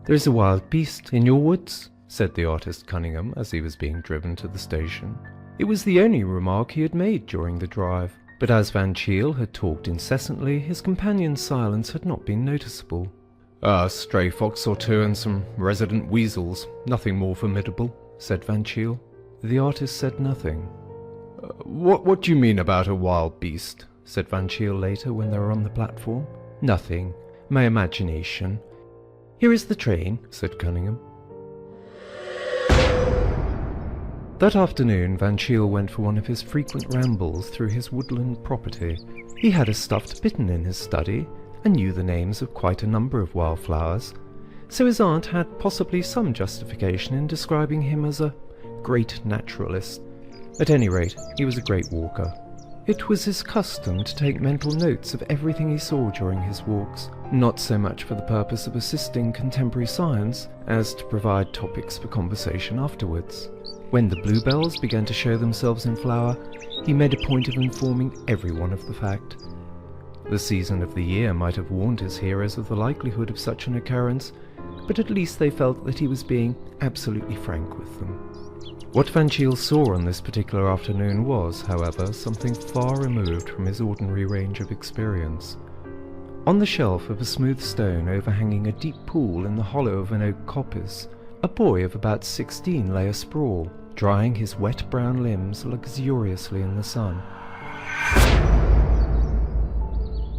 "There is a wild beast in your woods," said the artist Cunningham as he was being driven to the station. It was the only remark he had made during the drive, but as Van Cheele had talked incessantly, his companion's silence had not been noticeable. "A stray fox or two and some resident weasels, nothing more formidable," said Van Cheele. The artist said nothing. What do you mean about a wild beast?" said Van Cheele later when they were on the platform. "Nothing. My imagination." "Here is the train," said Cunningham. That afternoon, Van Cheele went for one of his frequent rambles through his woodland property. He had a stuffed bittern in his study, and knew the names of quite a number of wildflowers, so his aunt had possibly some justification in describing him as a great naturalist. At any rate, he was a great walker. It was his custom to take mental notes of everything he saw during his walks, not so much for the purpose of assisting contemporary science as to provide topics for conversation afterwards. When the bluebells began to show themselves in flower, he made a point of informing everyone of the fact. The season of the year might have warned his hearers of the likelihood of such an occurrence, but at least they felt that he was being absolutely frank with them. What Van Cheele saw on this particular afternoon was, however, something far removed from his ordinary range of experience. On the shelf of a smooth stone overhanging a deep pool in the hollow of an oak coppice, a boy of about 16 lay asprawl, drying his wet brown limbs luxuriously in the sun.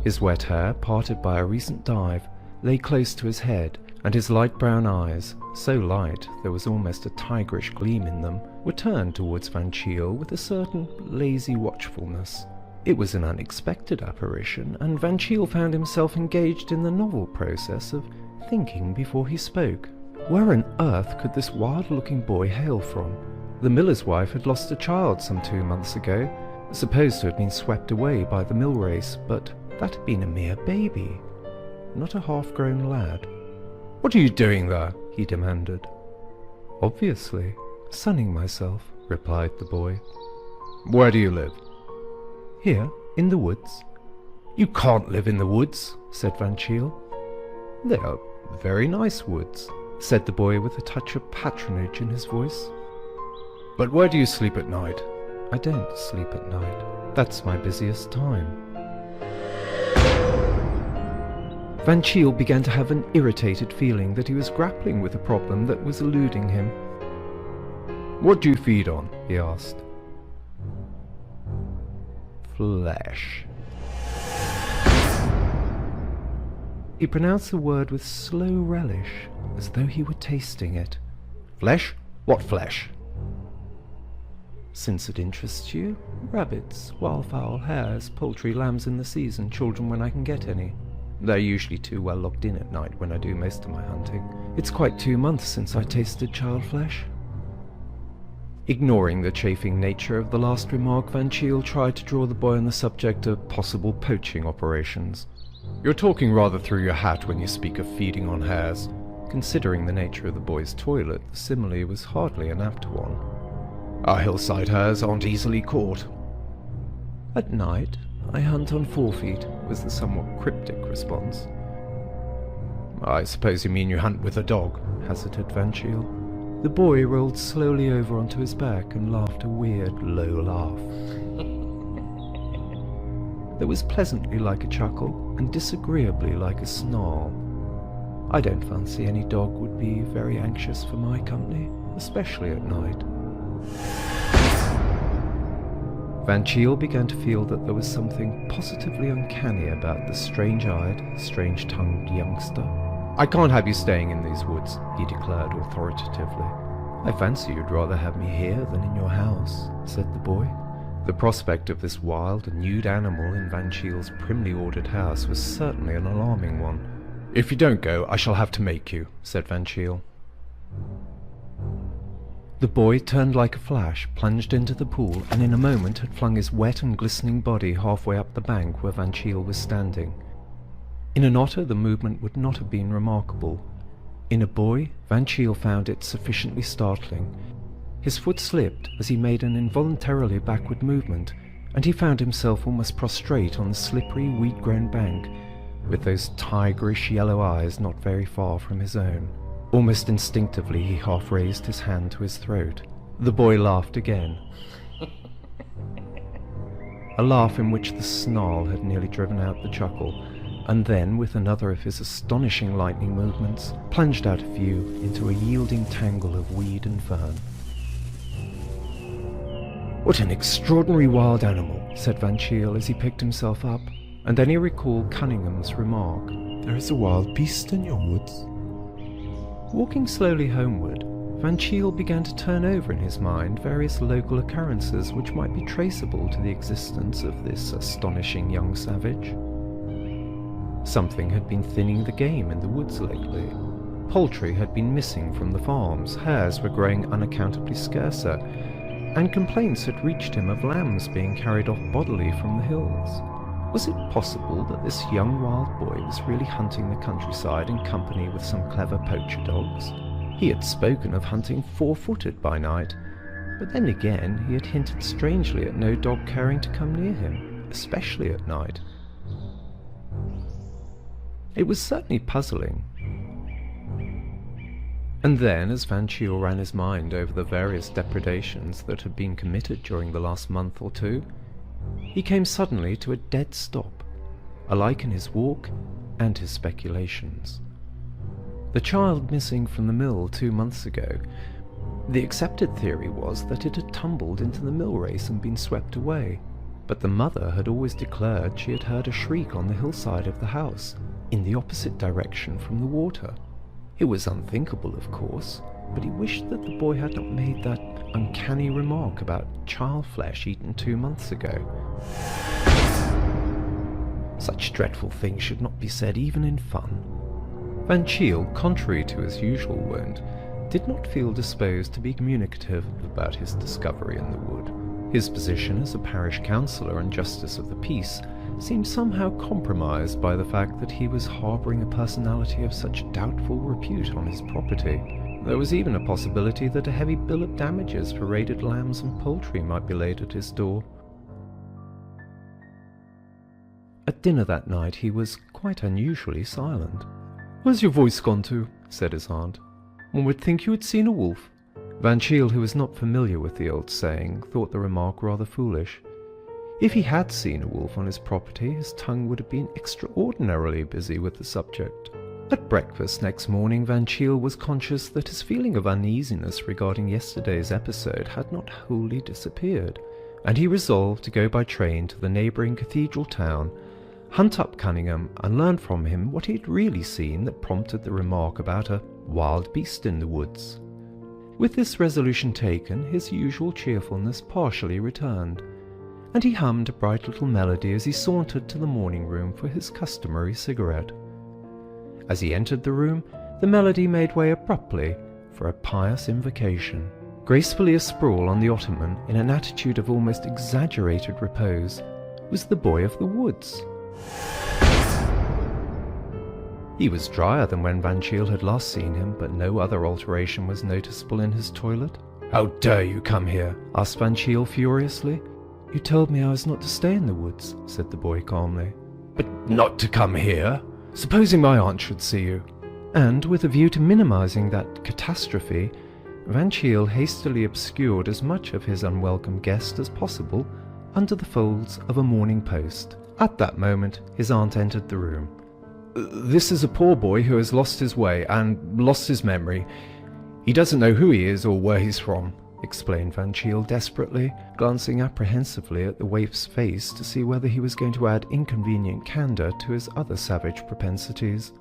His wet hair, parted by a recent dive, lay close to his head, and his light brown eyes, so light there was almost a tigerish gleam in them, were turned towards Van Cheele with a certain lazy watchfulness. It was an unexpected apparition, and Van Cheele found himself engaged in the novel process of thinking before he spoke. Where on earth could this wild-looking boy hail from? The miller's wife had lost a child some 2 months ago, supposed to have been swept away by the mill race, but that had been a mere baby, not a half-grown lad. "What are you doing there?" he demanded. "Obviously, sunning myself," replied the boy. "Where do you live?" "Here, in the woods." "You can't live in the woods," said Van Cheele. "They are very nice woods," said the boy with a touch of patronage in his voice. "But where do you sleep at night?" "I don't sleep at night. That's my busiest time." Van Cheele began to have an irritated feeling that he was grappling with a problem that was eluding him. "What do you feed on?" he asked. "Flesh." He pronounced the word with slow relish, as though he were tasting it. "Flesh? What flesh?" "Since it interests you, rabbits, wildfowl, hares, poultry, lambs in the season, children when I can get any. They're usually too well locked in at night when I do most of my hunting. It's quite 2 months since I tasted child flesh." Ignoring the chafing nature of the last remark, Van Cheele tried to draw the boy on the subject of possible poaching operations. "You're talking rather through your hat when you speak of feeding on hares." Considering the nature of the boy's toilet, the simile was hardly an apt one. "Our hillside hares aren't easily caught." "At night, I hunt on 4 feet," was the somewhat cryptic response. "I suppose you mean you hunt with a dog," hazarded Van Cheele. The boy rolled slowly over onto his back and laughed a weird, low laugh. That was pleasantly like a chuckle and disagreeably like a snarl. "I don't fancy any dog would be very anxious for my company, especially at night." Van Cheele began to feel that there was something positively uncanny about the strange-eyed, strange-tongued youngster. "I can't have you staying in these woods," he declared authoritatively. "I fancy you'd rather have me here than in your house," said the boy. The prospect of this wild and nude animal in Van Cheele's primly ordered house was certainly an alarming one. "If you don't go, I shall have to make you," said Van Cheele. The boy turned like a flash, plunged into the pool, and in a moment had flung his wet and glistening body halfway up the bank where Van Cheele was standing. In an otter the movement would not have been remarkable. In a boy, Van Cheele found it sufficiently startling. His foot slipped as he made an involuntarily backward movement, and he found himself almost prostrate on the slippery, weed-grown bank, with those tigerish yellow eyes not very far from his own. Almost instinctively he half raised his hand to his throat. The boy laughed again. A laugh in which the snarl had nearly driven out the chuckle, and then, with another of his astonishing lightning movements, plunged out of view into a yielding tangle of weed and fern. "What an extraordinary wild animal," said Van Cheele as he picked himself up, and then he recalled Cunningham's remark. "There is a wild beast in your woods." Walking slowly homeward, Van Cheele began to turn over in his mind various local occurrences which might be traceable to the existence of this astonishing young savage. Something had been thinning the game in the woods lately. Poultry had been missing from the farms, hares were growing unaccountably scarcer, and complaints had reached him of lambs being carried off bodily from the hills. Was it possible that this young wild boy was really hunting the countryside in company with some clever poacher dogs? He had spoken of hunting 4-footed by night, but then again he had hinted strangely at no dog caring to come near him, especially at night. It was certainly puzzling. And then, as Van Cheele ran his mind over the various depredations that had been committed during the last month or two, he came suddenly to a dead stop, alike in his walk and his speculations. The child missing from the mill 2 months ago, the accepted theory was that it had tumbled into the mill race and been swept away, but the mother had always declared she had heard a shriek on the hillside of the house, in the opposite direction from the water. It was unthinkable, of course, but he wished that the boy had not made that uncanny remark about child flesh eaten 2 months ago. Such dreadful things should not be said even in fun. Van Cheele, contrary to his usual wont, did not feel disposed to be communicative about his discovery in the wood. His position as a parish councillor and justice of the peace seemed somehow compromised by the fact that he was harbouring a personality of such doubtful repute on his property. There was even a possibility that a heavy bill of damages for raided lambs and poultry might be laid at his door. At dinner that night he was quite unusually silent. "Where's your voice gone to?" said his aunt. "One would think you had seen a wolf." Van Cheele, who was not familiar with the old saying, thought the remark rather foolish. If he had seen a wolf on his property, his tongue would have been extraordinarily busy with the subject. At breakfast next morning, Van Cheele was conscious that his feeling of uneasiness regarding yesterday's episode had not wholly disappeared, and he resolved to go by train to the neighbouring cathedral town, hunt up Cunningham, and learn from him what he had really seen that prompted the remark about a wild beast in the woods. With this resolution taken, his usual cheerfulness partially returned, and he hummed a bright little melody as he sauntered to the morning room for his customary cigarette. As he entered the room, the melody made way abruptly for a pious invocation. Gracefully asprawl on the ottoman, in an attitude of almost exaggerated repose, was the boy of the woods. He was drier than when Van Cheele had last seen him, but no other alteration was noticeable in his toilet. "How dare you come here?" asked Van Cheele furiously. "You told me I was not to stay in the woods," said the boy calmly. "But not to come here? Supposing my aunt should see you?" And, with a view to minimizing that catastrophe, Van Cheele hastily obscured as much of his unwelcome guest as possible under the folds of a Morning Post. At that moment his aunt entered the room. "This is a poor boy who has lost his way and lost his memory. He doesn't know who he is or where he's from," explained Van Cheele desperately, glancing apprehensively at the waif's face to see whether he was going to add inconvenient candour to his other savage propensities.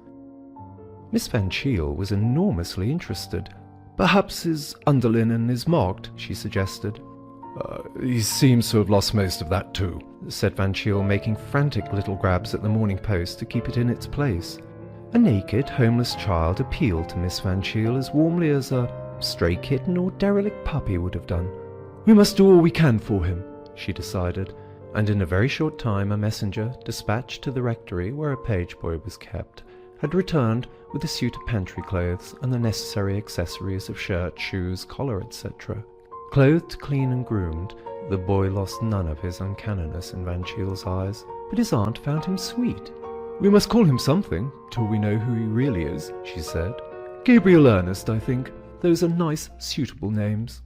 Miss Van Cheele was enormously interested. "Perhaps his underlinen is marked," she suggested. He seems to have lost most of that too," said Van Cheele, making frantic little grabs at the Morning Post to keep it in its place. A naked, homeless child appealed to Miss Van Cheele as warmly as a stray kitten or derelict puppy would have done. "We must do all we can for him," she decided, and in a very short time a messenger, dispatched to the rectory where a page boy was kept, had returned with a suit of pantry clothes and the necessary accessories of shirt, shoes, collar, etc. Clothed, clean and groomed, the boy lost none of his uncanniness in Van Cheele's eyes, but his aunt found him sweet. "We must call him something, till we know who he really is," she said. Gabriel-Ernest, I think. Those are nice, suitable names.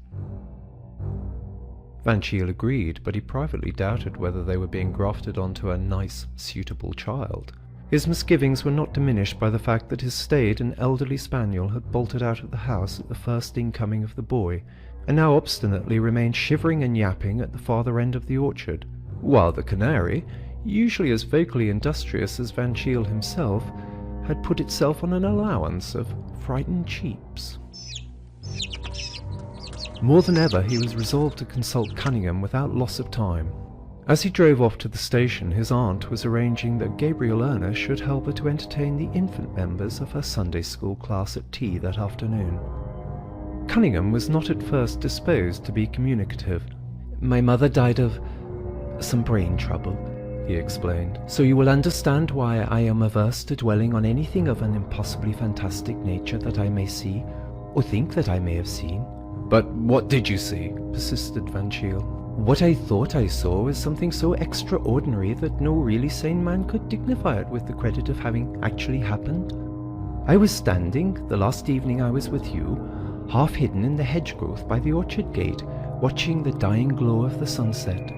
Van Cheele agreed, but he privately doubted whether they were being grafted onto a nice, suitable child. His misgivings were not diminished by the fact that his staid and elderly spaniel had bolted out of the house at the first incoming of the boy, and now obstinately remained shivering and yapping at the farther end of the orchard, while the canary, usually as vocally industrious as Van Cheele himself, had put itself on an allowance of frightened cheeps. More than ever he was resolved to consult Cunningham without loss of time. As he drove off to the station, his aunt was arranging that Gabriel-Ernest should help her to entertain the infant members of her Sunday school class at tea that afternoon. Cunningham was not at first disposed to be communicative. "My mother died of some brain trouble," he explained, "so you will understand why I am averse to dwelling on anything of an impossibly fantastic nature that I may see, or think that I may have seen." "But what did you see?" persisted Van Cheele. "What I thought I saw was something so extraordinary that no really sane man could dignify it with the credit of having actually happened. I was standing, the last evening I was with you, half hidden in the hedge growth by the orchard gate, watching the dying glow of the sunset.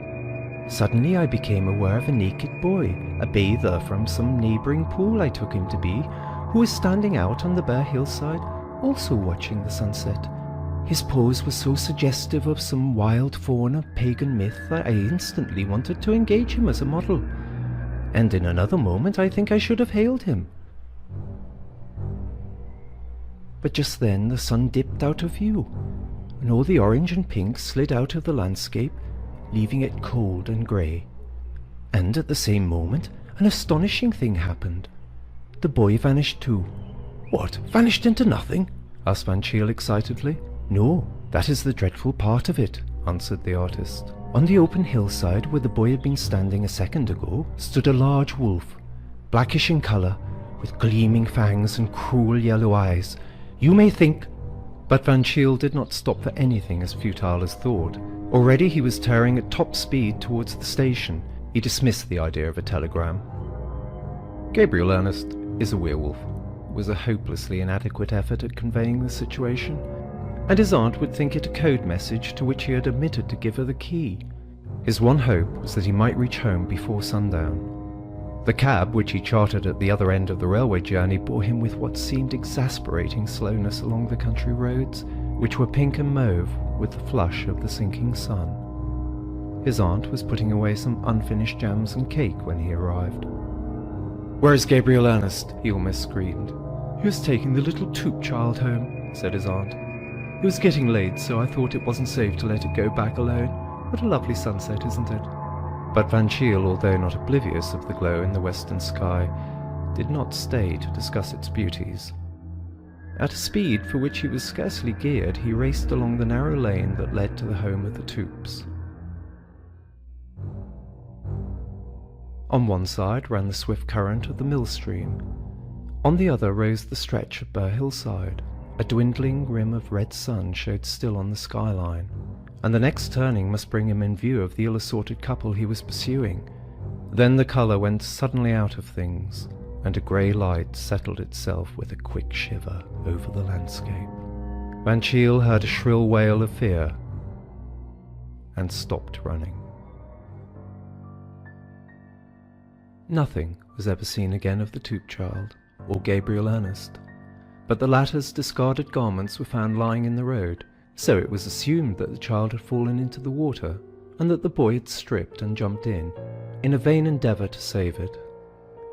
Suddenly I became aware of a naked boy, a bather from some neighbouring pool I took him to be, who was standing out on the bare hillside, also watching the sunset. His pose was so suggestive of some wild faun of pagan myth that I instantly wanted to engage him as a model, and in another moment I think I should have hailed him. But just then the sun dipped out of view, and all the orange and pink slid out of the landscape, leaving it cold and grey. And at the same moment an astonishing thing happened. The boy vanished too." "What, vanished into nothing?" asked Van Cheele excitedly. "No, that is the dreadful part of it," answered the artist. "On the open hillside where the boy had been standing a second ago stood a large wolf, blackish in colour, with gleaming fangs and cruel yellow eyes. You may think—" But Van Cheele did not stop for anything as futile as thought. Already he was tearing at top speed towards the station. He dismissed the idea of a telegram. "Gabriel-Ernest is a werewolf," was a hopelessly inadequate effort at conveying the situation, and his aunt would think it a code message to which he had omitted to give her the key. His one hope was that he might reach home before sundown. The cab, which he chartered at the other end of the railway journey, bore him with what seemed exasperating slowness along the country roads, which were pink and mauve with the flush of the sinking sun. His aunt was putting away some unfinished jams and cake when he arrived. "Where is Gabriel-Ernest?" he almost screamed. "He was taking the little Toop child home," said his aunt. "It was getting late, so I thought it wasn't safe to let it go back alone. What a lovely sunset, isn't it?" But Van Cheele, although not oblivious of the glow in the western sky, did not stay to discuss its beauties. At a speed for which he was scarcely geared, he raced along the narrow lane that led to the home of the Toops. On one side ran the swift current of the mill stream. On the other rose the stretch of bare hillside. A dwindling rim of red sun showed still on the skyline, and the next turning must bring him in view of the ill-assorted couple he was pursuing. Then the colour went suddenly out of things, and a grey light settled itself with a quick shiver over the landscape. Van Cheele heard a shrill wail of fear, and stopped running. Nothing was ever seen again of the Toop child, or Gabriel-Ernest, but the latter's discarded garments were found lying in the road, so it was assumed that the child had fallen into the water, and that the boy had stripped and jumped in a vain endeavour to save it.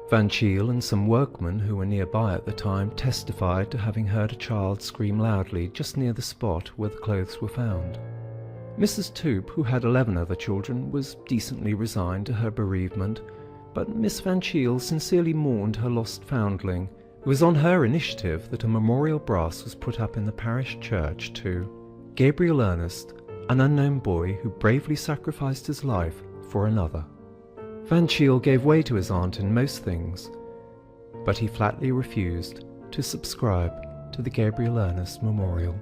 Van Cheele and some workmen who were nearby at the time testified to having heard a child scream loudly just near the spot where the clothes were found. Mrs. Toop, who had 11 other children, was decently resigned to her bereavement, but Miss Van Cheele sincerely mourned her lost foundling. It was on her initiative that a memorial brass was put up in the parish church to Gabriel-Ernest, an unknown boy who bravely sacrificed his life for another. Van Cheele gave way to his aunt in most things, but he flatly refused to subscribe to the Gabriel-Ernest Memorial.